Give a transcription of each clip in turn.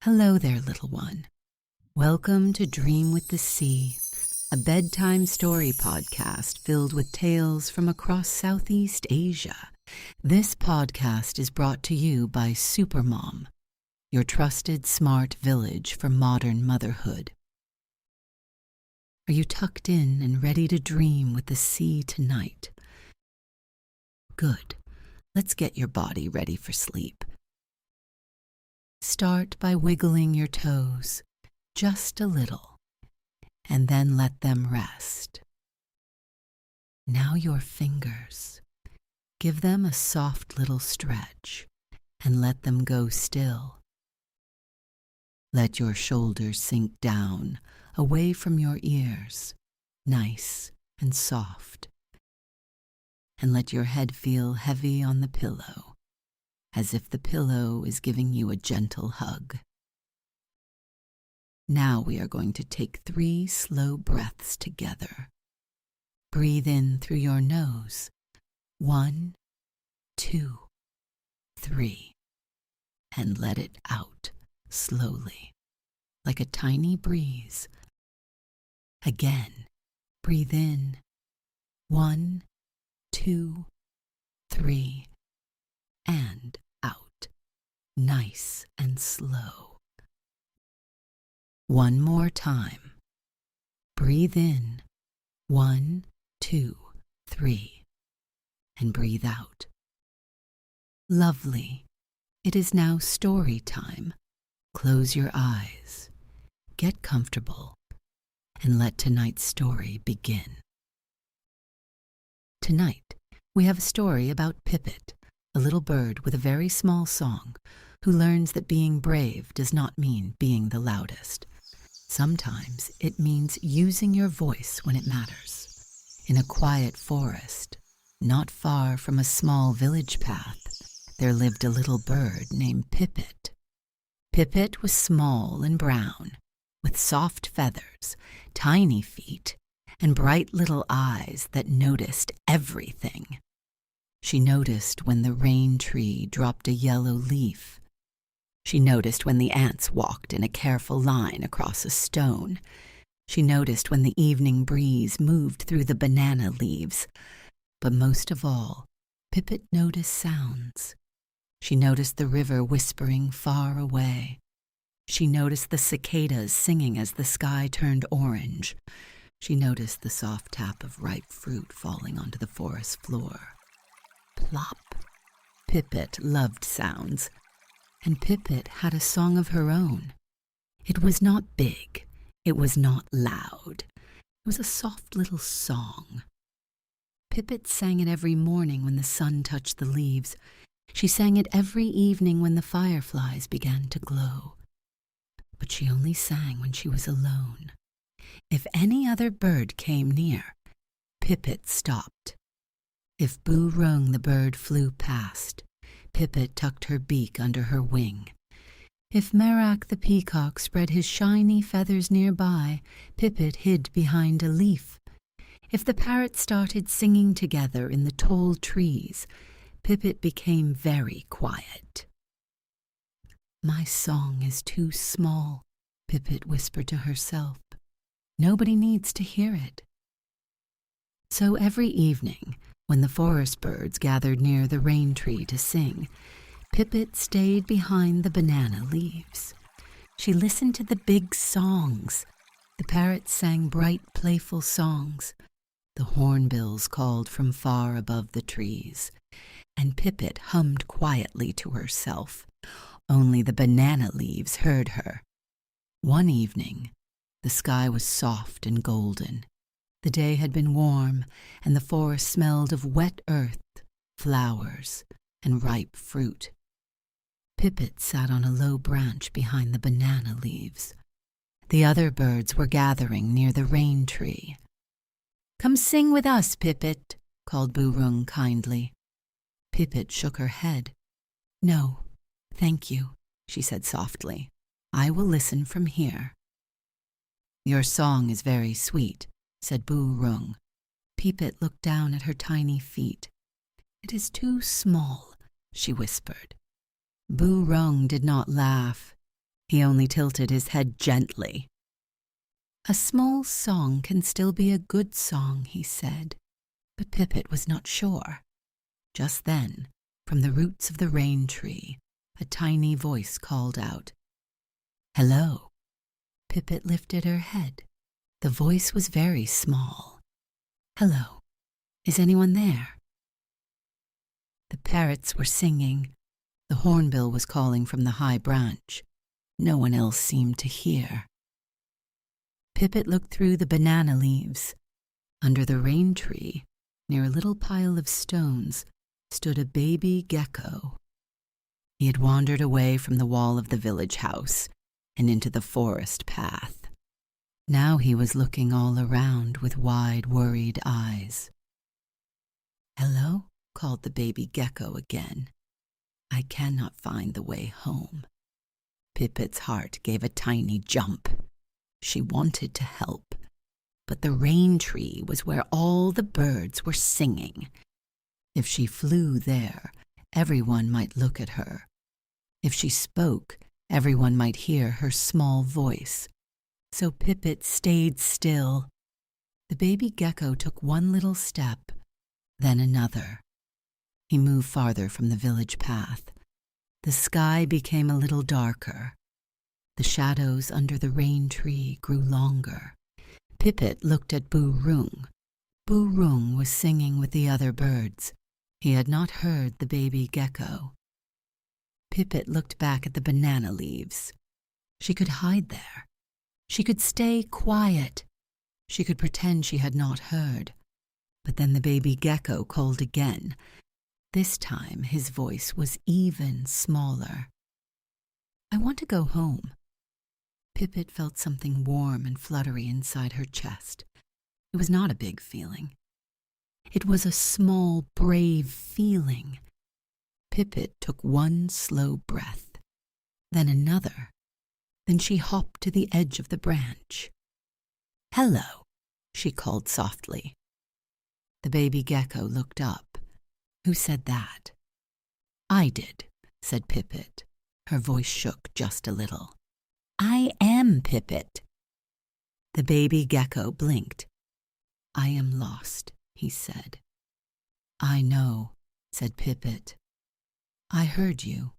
Hello there, little one. Welcome to Dream with the Sea, a bedtime story podcast filled with tales from across Southeast Asia. This podcast is brought to you by Supermom, your trusted smart village for modern motherhood. Are you tucked in and ready to dream with the sea tonight? Good. Let's get your body ready for sleep. Start by wiggling your toes, just a little, and then let them rest. Now your fingers. Give them a soft little stretch and let them go still. Let your shoulders sink down, away from your ears, nice and soft. And let your head feel heavy on the pillow, as if the pillow is giving you a gentle hug. Now we are going to take 3 slow breaths together. Breathe in through your nose. 1, 2, 3. And let it out slowly, like a tiny breeze. Again, breathe in. 1, 2, 3. And out, nice and slow. One more time. Breathe in. 1, 2, 3. And breathe out. Lovely. It is now story time. Close your eyes. Get comfortable. And let tonight's story begin. Tonight, we have a story about Pipit, a little bird with a very small song, who learns that being brave does not mean being the loudest. Sometimes it means using your voice when it matters. In a quiet forest, not far from a small village path, there lived a little bird named Pipit. Pipit was small and brown, with soft feathers, tiny feet, and bright little eyes that noticed everything. She noticed when the rain tree dropped a yellow leaf. She noticed when the ants walked in a careful line across a stone. She noticed when the evening breeze moved through the banana leaves. But most of all, Pipit noticed sounds. She noticed the river whispering far away. She noticed the cicadas singing as the sky turned orange. She noticed the soft tap of ripe fruit falling onto the forest floor. Plop. Pipit loved sounds, and Pipit had a song of her own. It was not big, it was not loud, it was a soft little song. Pipit sang it every morning when the sun touched the leaves. She sang it every evening when the fireflies began to glow. But she only sang when she was alone. If any other bird came near, Pipit stopped. If Boo-rung the bird flew past, Pipit tucked her beak under her wing. If Merak the peacock spread his shiny feathers nearby, Pipit hid behind a leaf. If the parrots started singing together in the tall trees, Pipit became very quiet. "My song is too small," Pipit whispered to herself. "Nobody needs to hear it." So every evening, when the forest birds gathered near the rain tree to sing, Pipit stayed behind the banana leaves. She listened to the big songs. The parrots sang bright, playful songs. The hornbills called from far above the trees. And Pipit hummed quietly to herself. Only the banana leaves heard her. One evening, the sky was soft and golden. The day had been warm, and the forest smelled of wet earth, flowers, and ripe fruit. Pipit sat on a low branch behind the banana leaves. The other birds were gathering near the rain tree. "Come sing with us, Pipit," called Boo-rung kindly. Pipit shook her head. "No, thank you," she said softly. "I will listen from here." "Your song is very sweet," said Boo-rung. Pipit looked down at her tiny feet. "It is too small," she whispered. Boo-rung did not laugh. He only tilted his head gently. "A small song can still be a good song," he said, but Pipit was not sure. Just then, from the roots of the rain tree, a tiny voice called out, "Hello." Pipit lifted her head. The voice was very small. "Hello. Is anyone there?" The parrots were singing. The hornbill was calling from the high branch. No one else seemed to hear. Pipit looked through the banana leaves. Under the rain tree, near a little pile of stones, stood a baby gecko. He had wandered away from the wall of the village house and into the forest path. Now he was looking all around with wide, worried eyes. "Hello?" called the baby gecko again. "I cannot find the way home." Pipit's heart gave a tiny jump. She wanted to help, but the rain tree was where all the birds were singing. If she flew there, everyone might look at her. If she spoke, everyone might hear her small voice. So Pipit stayed still. The baby gecko took one little step, then another. He moved farther from the village path. The sky became a little darker. The shadows under the rain tree grew longer. Pipit looked at Boo Roong. Boo Roong was singing with the other birds. He had not heard the baby gecko. Pipit looked back at the banana leaves. She could hide there. She could stay quiet. She could pretend she had not heard. But then the baby gecko called again. This time his voice was even smaller. "I want to go home." Pipit felt something warm and fluttery inside her chest. It was not a big feeling. It was a small, brave feeling. Pipit took one slow breath, then another. Then she hopped to the edge of the branch. "Hello," she called softly. The baby gecko looked up. "Who said that?" "I did," said Pipit. Her voice shook just a little. "I am Pipit." The baby gecko blinked. "I am lost," he said. "I know," said Pipit. "I heard you."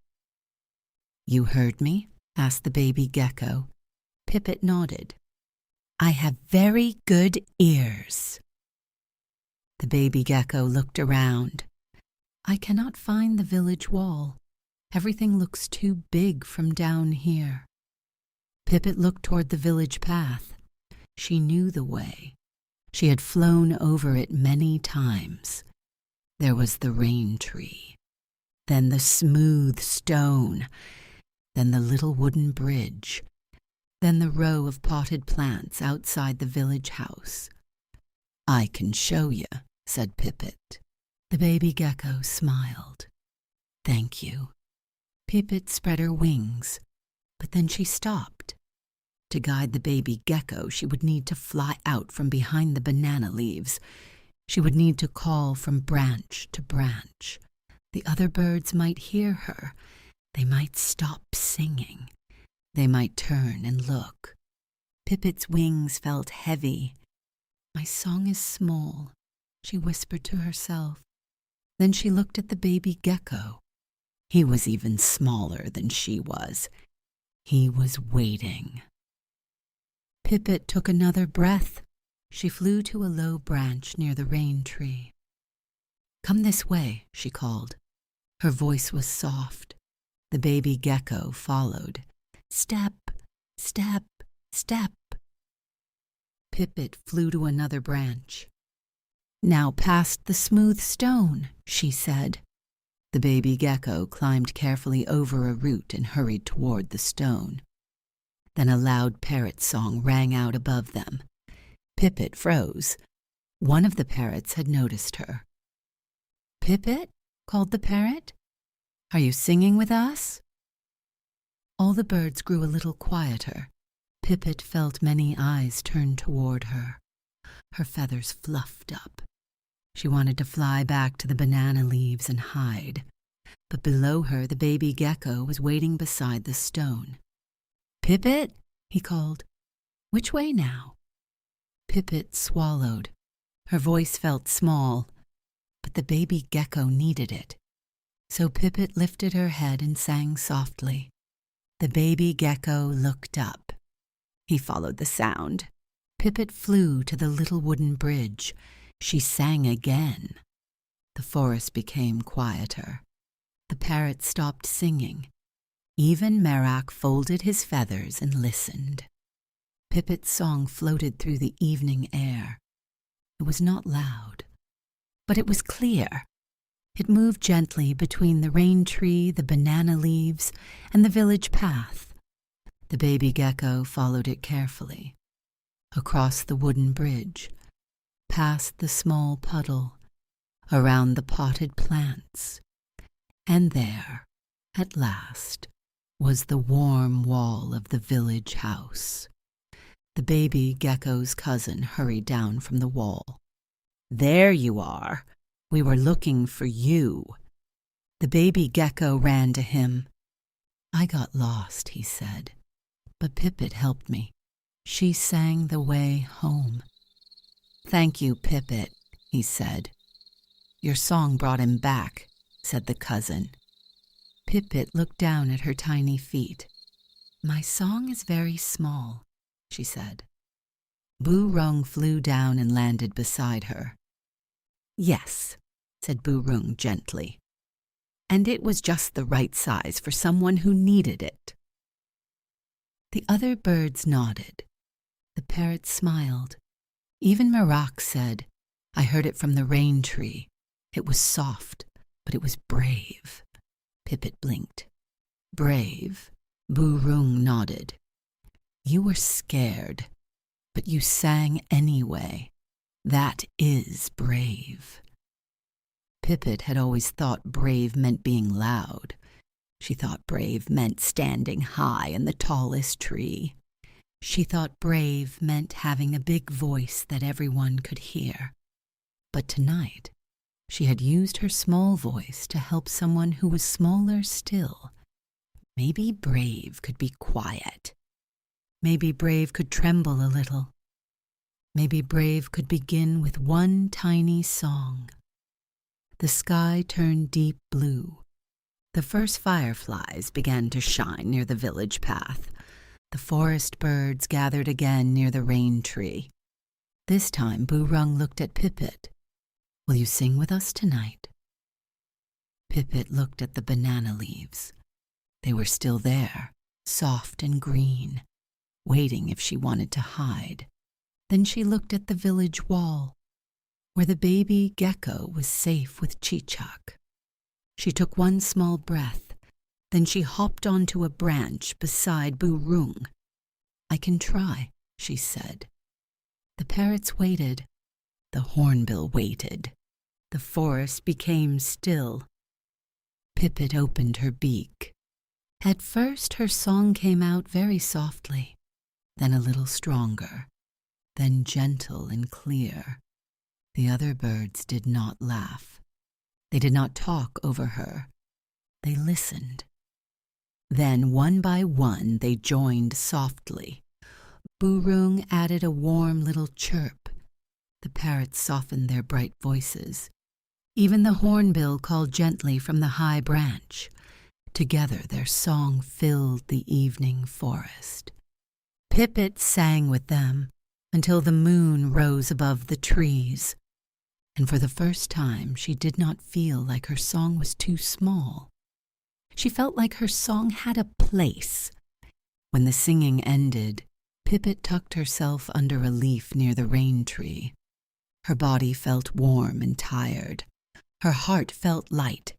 "You heard me?" asked the baby gecko. Pipit nodded. "I have very good ears." The baby gecko looked around. "I cannot find the village wall. Everything looks too big from down here." Pipit looked toward the village path. She knew the way. She had flown over it many times. There was the rain tree, then the smooth stone, then the little wooden bridge, then the row of potted plants outside the village house. "I can show you," said Pipit. The baby gecko smiled. "Thank you." Pipit spread her wings, but then she stopped. To guide the baby gecko, she would need to fly out from behind the banana leaves. She would need to call from branch to branch. The other birds might hear her. They might stop singing. They might turn and look. Pipit's wings felt heavy. "My song is small," she whispered to herself. Then she looked at the baby gecko. He was even smaller than she was. He was waiting. Pipit took another breath. She flew to a low branch near the rain tree. "Come this way," she called. Her voice was soft. The baby gecko followed. Step, step, step. Pipit flew to another branch. "Now past the smooth stone," she said. The baby gecko climbed carefully over a root and hurried toward the stone. Then a loud parrot song rang out above them. Pipit froze. One of the parrots had noticed her. "Pipit," called the parrot, "are you singing with us?" All the birds grew a little quieter. Pipit felt many eyes turn toward her. Her feathers fluffed up. She wanted to fly back to the banana leaves and hide. But below her, the baby gecko was waiting beside the stone. "Pipit," he called. "Which way now?" Pipit swallowed. Her voice felt small, but the baby gecko needed it. So Pipit lifted her head and sang softly. The baby gecko looked up. He followed the sound. Pipit flew to the little wooden bridge. She sang again. The forest became quieter. The parrot stopped singing. Even Merak folded his feathers and listened. Pipit's song floated through the evening air. It was not loud, but it was clear. It moved gently between the rain tree, the banana leaves, and the village path. The baby gecko followed it carefully. Across the wooden bridge, past the small puddle, around the potted plants. And there, at last, was the warm wall of the village house. The baby gecko's cousin hurried down from the wall. "There you are. We were looking for you." The baby gecko ran to him. "I got lost," he said, "but Pipit helped me. She sang the way home." "Thank you, Pipit," he said. "Your song brought him back," said the cousin. Pipit looked down at her tiny feet. "My song is very small," she said. Boo-rung flew down and landed beside her. "Yes," said Boo-rung gently. "And it was just the right size for someone who needed it." The other birds nodded. The parrot smiled. Even Merak said, "I heard it from the rain tree. It was soft, but it was brave." Pipit blinked. "Brave?" Boo-rung nodded. "You were scared, but you sang anyway. That is brave." Pipit had always thought brave meant being loud. She thought brave meant standing high in the tallest tree. She thought brave meant having a big voice that everyone could hear. But tonight, she had used her small voice to help someone who was smaller still. Maybe brave could be quiet. Maybe brave could tremble a little. Maybe brave could begin with one tiny song. The sky turned deep blue. The first fireflies began to shine near the village path. The forest birds gathered again near the rain tree. This time Boo-rung looked at Pipit. "Will you sing with us tonight?" Pipit looked at the banana leaves. They were still there, soft and green, waiting if she wanted to hide. Then she looked at the village wall, where the baby gecko was safe with Chichak. She took one small breath. Then she hopped onto a branch beside Boo-rung. "I can try," she said. The parrots waited. The hornbill waited. The forest became still. Pipit opened her beak. At first her song came out very softly, then a little stronger, then gentle and clear. The other birds did not laugh. They did not talk over her. They listened. Then, one by one, they joined softly. Boo-rung added a warm little chirp. The parrots softened their bright voices. Even the hornbill called gently from the high branch. Together their song filled the evening forest. Pipit sang with them until the moon rose above the trees. And for the first time she did not feel like her song was too small. She felt like her song had a place. When the singing ended, Pipit tucked herself under a leaf near the rain tree. Her body felt warm and tired. Her heart felt light.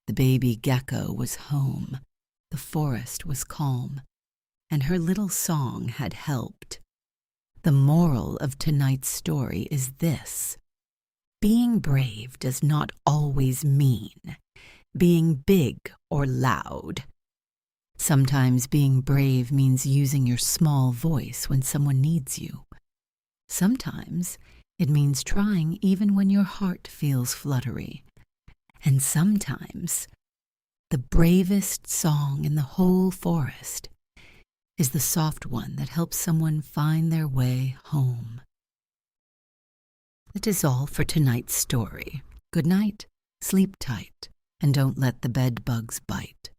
The baby gecko was home. The forest was calm. And her little song had helped. The moral of tonight's story is this: being brave does not always mean being big or loud. Sometimes being brave means using your small voice when someone needs you. Sometimes it means trying even when your heart feels fluttery. And sometimes the bravest song in the whole forest is the soft one that helps someone find their way home. That is all for tonight's story. Good night, sleep tight, and don't let the bed bugs bite.